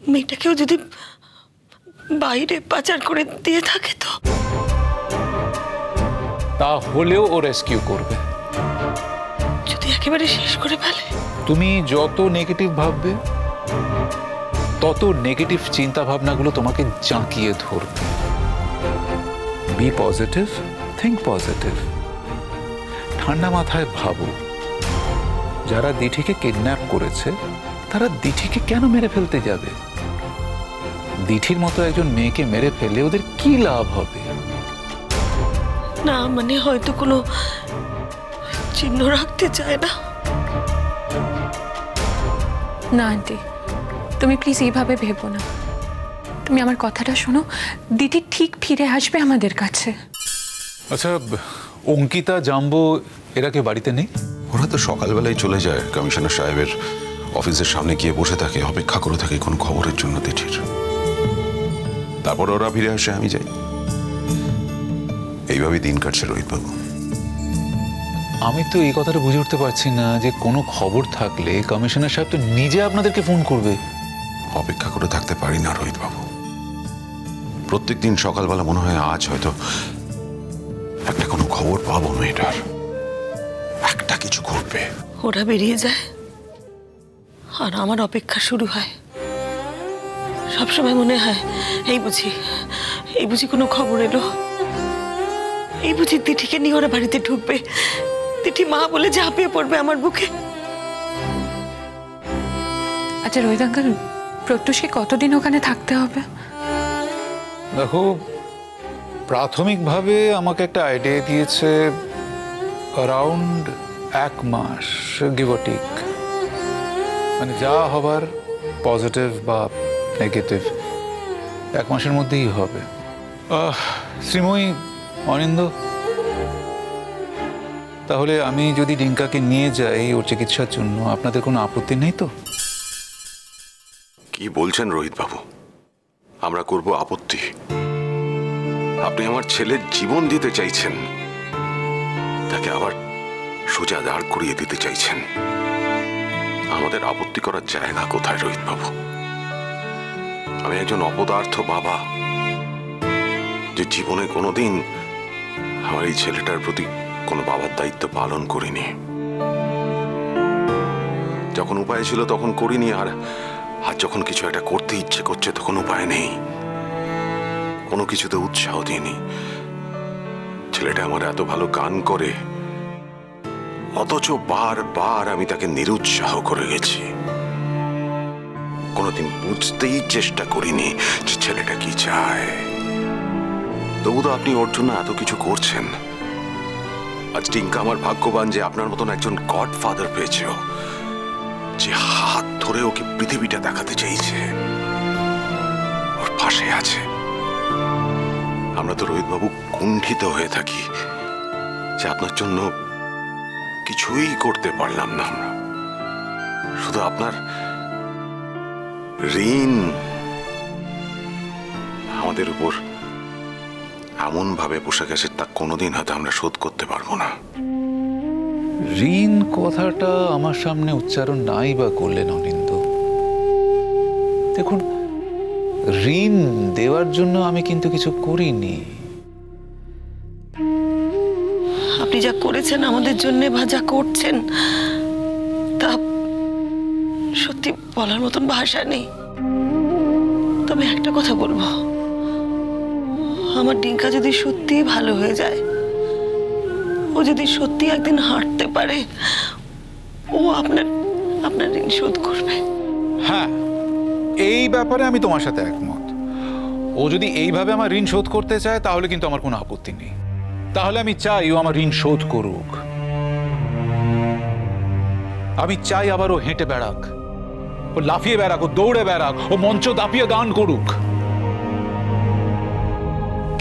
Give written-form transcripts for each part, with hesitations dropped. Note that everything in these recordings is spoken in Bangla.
মেয়েটাকেও যদি বাইরে পাচার করে দিয়ে থাকে তো তাহলেও ও রেস্কিউ করবে। যদি একেবারে শেষ করে ফেলে? তুমি যত নেগেটিভ ভাববে তত নেগেটিভ চিন্তা ভাবনাগুলো তোমাকে জাঁকিয়ে ধরবে। Be positive, think positive. ঠান্ডা মাথায় ভাবো, যারা দিঠিকে কিডন্যাপ করেছে তারা দিঠিকে কেন মেরে ফেলতে যাবে? দিঠির মতো একজন মেয়েকে মেরে ফেলে ওদের কি লাভ হবে? না মানে হয়তো কোনো চিহ্ন রাখতে চায় না। না আন্টি, তুমি প্লিজ এইভাবে ভেবো না। তুমি আমার কথাটা শোনো, দিদি ঠিক ফিরে আসবে আমাদের কাছে। আচ্ছা, অঙ্কিতা, জাম্বো এরা কি বাড়িতে নেই? ওরা তো সকালবেলায় চলে যায়, কমিশনার সাহেবের অফিসের সামনে গিয়ে বসে থাকে, অপেক্ষা করে থাকে কোন খবরের জন্য দিঠির। তারপর ওরা ফিরে আসে, আমি যাই। এইভাবেই দিন কাটছে রোহিতবাবু। আমি তো এই কথাটা বুঝে উঠতে পারছি না যে কোনো খবর থাকলে কমিশনার সাহেব তো নিজে আপনাদেরকে ফোন করবে। অপেক্ষা করে থাকতে পারি না রোহিতবাবু। প্রত্যেকদিন সকালবেলা মনে হয় আজ হয়তো একটা কোনো খবর পাবো মেয়েটার, একটা কিছু ঘটবে। ওরা বেরিয়ে যায় আর আমার অপেক্ষা শুরু হয়। সবসময় মনে হয় এই বুঝি কোনো খবর এলো, এই বুঝি দিঠিকে নিয়ে ওরা বাড়িতে ঢুকবে, দিঠি মা বলে ঝাঁপিয়ে পড়বে আমার বুকে। আচ্ছা রোহিত আঙ্কেল, প্রত্যুষকে কতদিন ওখানে থাকতে হবে? দেখো, প্রাথমিকভাবে আমাকে একটা আইডিয়া দিয়েছে অ্যারাউন্ড 1 মাস, গিভ অর টেক। মানে যা হবার পজিটিভ বা নেগেটিভ 1 মাসের মধ্যেই হবে। শ্রীময়ী, অনিন্দ, তাহলে আমি যদি ডিঙ্কাকে নিয়ে যাই ওর চিকিৎসার জন্য, আপনাদের কোনো আপত্তি নেই তো? কি বলছেন রোহিতবাবু? আমরা করব আপত্তি? আপনি আমার ছেলের জীবন দিতে চাইছেন, তাকে আবার সোজা দাঁড় করিয়ে দিতে চাইছেন। আমাদের আপত্তি করার জায়গা কোথায় রোহিতবাবু? আমি একজন অপদার্থ বাবা, যে জীবনে কোনোদিন আমার এই ছেলেটার প্রতি কোনো বাবার দায়িত্ব পালন করিনি। যখন উপায় ছিল তখন করিনি, আর যখন কিছু একটা করতে ইচ্ছে করছে তখন উপায় নেই, কোনো কিছুতে উৎসাহ দিইনি। ছেলেটা আমার এত ভালো গান করে, অথচ বারবার আমি তাকে নিরুৎসাহ করে গেছি। কোনোদিন বুঝতেই চেষ্টা করিনি যে ছেলেটা কি চায়। তবু তো আপনি ওর জন্য এত কিছু করছেন। আজ টিঙ্কা আমার ভাগ্যবান যে আপনার মতন একজন গডফাদার পেয়েছে, যে হাত ধরে ওকে পৃথিবীটা দেখাতে চাইছে, ওর পাশে আছে। আমরা তো রোহিতবাবু কুণ্ঠিত হয়ে থাকি যে আপনার জন্য কিছুই করতে পারলাম না আমরা। শুধু আপনার ঋণ আমাদের উপর এমন ভাবে বসে গেছে, তা কোনোদিন হয়তো আমরা শোধ করতে পারবো না। ঋণ কথাটা আমার সামনে উচ্চারণ নাই বা করলেন অনিন্দ। দেখুন, ঋণ দেওয়ার জন্য আমি কিন্তু কিছু করিনি। আপনি যা করেছেন আমাদের জন্য বা যা করছেন, তা সত্যি বলার মতন ভাষা নেই। তবে একটা কথা বলবো, আমার ডিঙ্কা যদি সত্যি ভালো হয়ে যায়, ও যদি সত্যি একদিন হাঁটতে পারে, ও আপনার ঋণ শোধ করবে। হ্যাঁ, এই ব্যাপারে আমি তোমার সাথে একমত। ও যদি এইভাবে আমার ঋণ শোধ করতে চায় তাহলে কিন্তু আমার কোনো আপত্তি নেই। তাহলে আমি চাই ও আমার ঋণ শোধ করুক। আমি চাই আবার ও হেঁটে বেড়াক, ও লাফিয়ে বেড়াক, ও দৌড়ে বেড়াক, ও মঞ্চ দাপিয়ে গান করুক।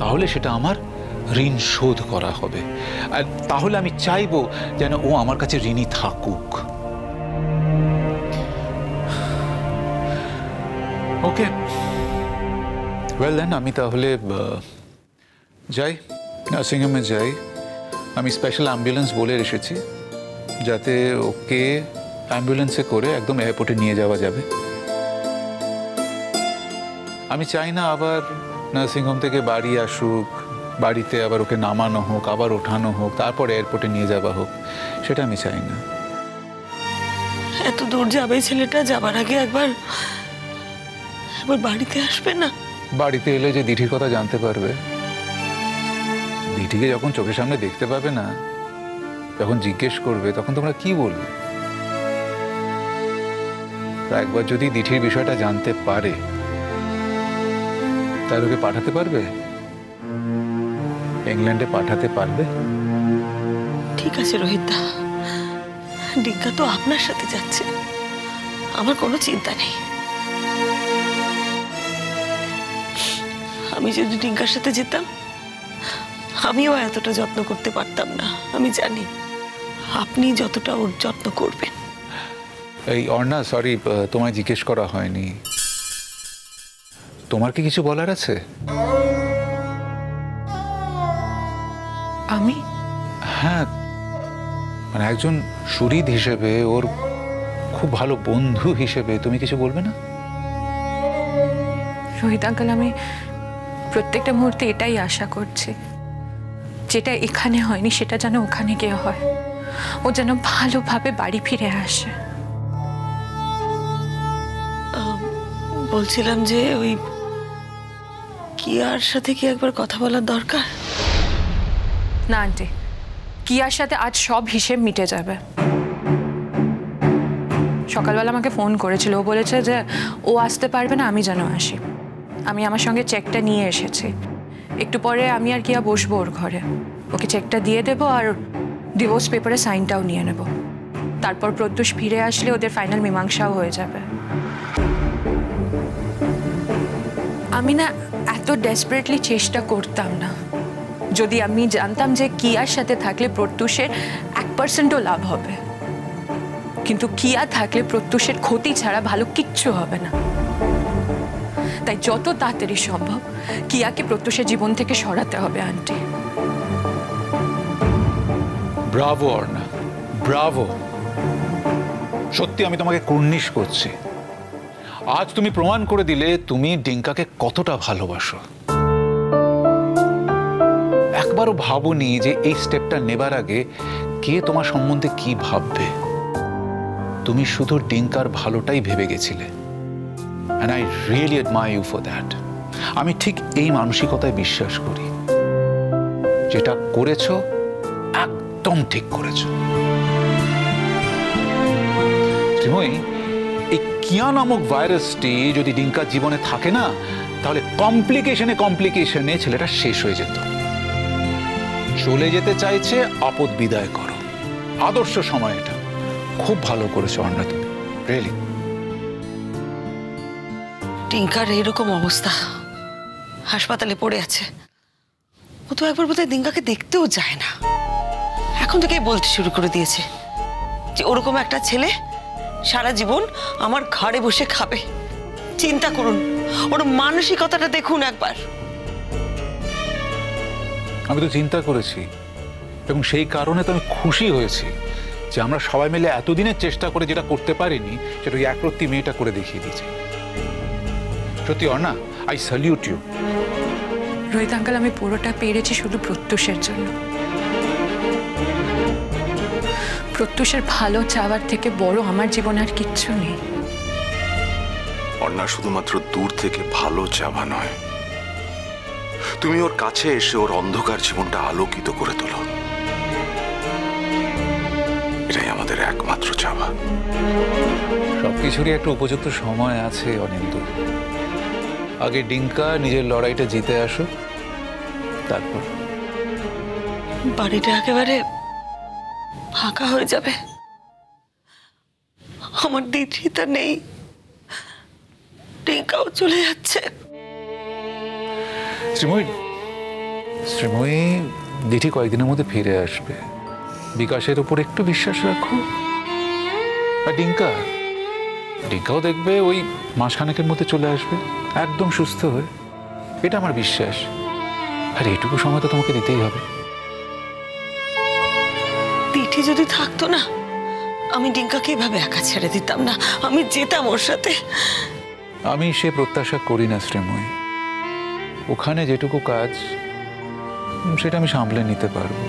তাহলে সেটা আমার ঋণ শোধ করা হবে। আর তাহলে আমি চাইবো যেন ও আমার কাছে ঋণী থাকুক। ওকে, ওয়েল দেন, আমি তাহলে যাই, নার্সিংহোমে যাই। আমি স্পেশাল অ্যাম্বুলেন্স বলে এসেছি, যাতে ওকে অ্যাম্বুলেন্সে করে একদম এয়ারপোর্টে নিয়ে যাওয়া যাবে। আমি চাই না আবার নার্সিংহোম থেকে বাড়ি আসুক, বাড়িতে আবার ওকে নামানো হোক, আবার ওঠানো হোক, তারপর এয়ারপোর্টে নিয়ে যাওয়া হোক, সেটা আমি চাই না। এত দূর যাবে ছেলেটা, যাবার আগে একবার বাড়িতে আসবে না? বাড়িতে এলে যে দিঠির কথা জানতে পারবে, দিঠিকে যখন চোখের সামনে দেখতে পাবে না, যখন জিজ্ঞেস করবে, তখন তোমরা কি বলবে? একবার যদি দিঠির বিষয়টা জানতে পারে, তাহলে ওকে পাঠাতে পারবে? ইংল্যান্ডে পাঠাতে পারবে? ঠিক আছে রোহিতদা, ডিঙ্কা তো আপনার সাথে যাচ্ছে, আমার কোনো চিন্তা নেই। আমি যদি ডিঙ্কার সাথে যেতাম, আমিও এতটা যত্ন করতে পারতাম না। আমি জানি আপনি যতটা ওর যত্ন করবেন। এই অর্ণা, সরি, তোমায় জিজ্ঞেস করা হয়নি। তোমার কি কিছু বলার আছে? আমি? হ্যাঁ, মানে একজন সুহৃদ হিসেবে, ওর খুব ভালো বন্ধু হিসেবে তুমি কিছু বলবে না? রোহিত আঙ্কেল, আমি প্রত্যেকটা মুহূর্তে এটাই আশা করছি, যেটা এখানে হয়নি সেটা যেন ওখানে গিয়ে হয়। ও যেন ভালোভাবে বাড়ি ফিরে আসে। বলছিলাম যে ওই কিয়ার সাথে কি একবার কথা বলার দরকার? না আন্টি, কিয়ার সাথে আজ সব হিসেব মিটে যাবে। সকালবেলা আমাকে ফোন করেছিল, ও বলেছে যে ও আসতে পারবে না, আমি যেন আসি। আমি আমার সঙ্গে চেকটা নিয়ে এসেছি। একটু পরে আমি আর কিয়া বসবো ওর ঘরে, ওকে চেকটা দিয়ে দেবো আর ডিভোর্স পেপারে সাইনটাও নিয়ে নেব। তারপর প্রত্যুষ ফিরে আসলে ওদের ফাইনাল মীমাংসাও হয়ে যাবে। আমি না এত ডেসপারেটলি চেষ্টা করতাম না, যদি আমি জানতাম যে কিয়ার সাথে থাকলে প্রত্যুষের 1%ও লাভ হবে। কিন্তু কিয়া থাকলে প্রত্যুষের ক্ষতি ছাড়া ভালো কিচ্ছু হবে না। তাই যত তাড়াতাড়ি সম্ভব কিয়াকে প্রত্যুষের জীবন থেকে সরাতে হবে আন্টি। Bravo Arna, Bravo. সত্যি আমি তোমাকে কুর্নিশ করছি। আজ তুমি প্রমাণ করে দিলে তুমি ডিঙ্কাকে কতটা ভালোবাসো। একবারও ভাবোনি যে এই স্টেপটা নেবার আগে কে তোমার সম্বন্ধে কি ভাববে। তুমি শুধু ডিঙ্কার ভালোটাই ভেবে গেছিলে। And I really admire you for that. আমি ঠিক এই মানসিকতায় বিশ্বাস করি। যেটা করেছো একদম ঠিক করেছো। শ্রীময়ী, এই কিয়া নামক ভাইরাসটি যদি ডিঙ্কার জীবনে থাকে না, তাহলে কমপ্লিকেশনে ছেলেটা শেষ হয়ে যেত। চলে যেতে চাইছে, আপদ বিদায় করো। আদর্শ সময় এটা। খুব ভালো করেছো অর্ণা তুমি, রিয়েলি। ডিঙ্কার এইরকম অবস্থা, হাসপাতালে পড়ে আছে। ও তো একবার বোধহয় ডিঙ্কাকে দেখতেও যায় না। এখন থেকে বলতে শুরু করে দিয়েছে যে ওরকম একটা ছেলে সারা জীবন আমার ঘরে বসে খাবে। চিন্তা করুন, ওর মানসিকতাটা দেখুন একবার। আমি তো চিন্তা করেছি এবং সেই কারণে তো আমি খুশি হয়েছি যে আমরা সবাই মিলে এতদিনের চেষ্টা করে যেটা করতে পারিনি, সেটা ওই একরত্তি মেয়েটা করে দেখিয়ে দিয়েছে। সত্যি Arna, I salute you. Rohit uncle, আমি পুরোটা পেরেছি শুধু প্রত্যুষের জন্য। প্রত্যুষের ভালো চাওয়ার থেকে বড় আমার জীবনে আর কিচ্ছু নেই। অর্ণা, শুধুমাত্র দূর থেকে ভালো চাওয়া নয়, তুমি ওর কাছে এসে ওর অন্ধকার জীবনটা আলোকিত করে তোলো। এটাই আমাদের একমাত্র চাওয়া। সবকিছুরই একটা উপযুক্ত সময় আছে অনিন্দু। আগে ডিঙ্কা নিজের লড়াইটা জিতে আসো, তারপর বাড়িটা একেবারে ফাঁকা হয়ে যাবে। আমার দিদিটা নেই, ডিঙ্কাও চলে যাচ্ছে। শ্রীময়ী, দিঠি কয়েকদিনের মধ্যে ফিরে আসবে। বিকাশের উপর একটু বিশ্বাস রাখো। আর ডিঙ্কাও দেখবে ওই মাসখানেকের মধ্যে চলে আসবে একদম সুস্থ হয়ে। এটা আমার বিশ্বাস। আর এইটুকু সময় তো তোমাকে দিতেই হবে। দিঠি যদি থাকতো না, আমি ডিঙ্কাকে এভাবে একা ছেড়ে দিতাম না। আমি যেতাম ওর সাথে। আমি সে প্রত্যাশা করি না শ্রীময়ী। ওখানে যেটুকু কাজ সেটা আমি সামলে নিতে পারবো,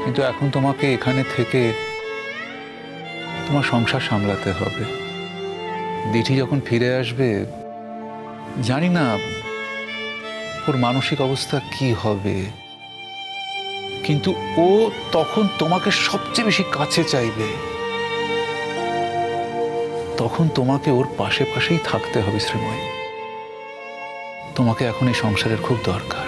কিন্তু এখন তোমাকে এখানে থেকে তোমার সংসার সামলাতে হবে। দিঠি যখন ফিরে আসবে জানি না ওর মানসিক অবস্থা কি হবে, কিন্তু ও তখন তোমাকে সবচেয়ে বেশি কাছে চাইবে। তখন তোমাকে ওর পাশে পাশেই থাকতে হবে শ্রীময়ী। তোমাকে এখন এই সংসারের খুব দরকার।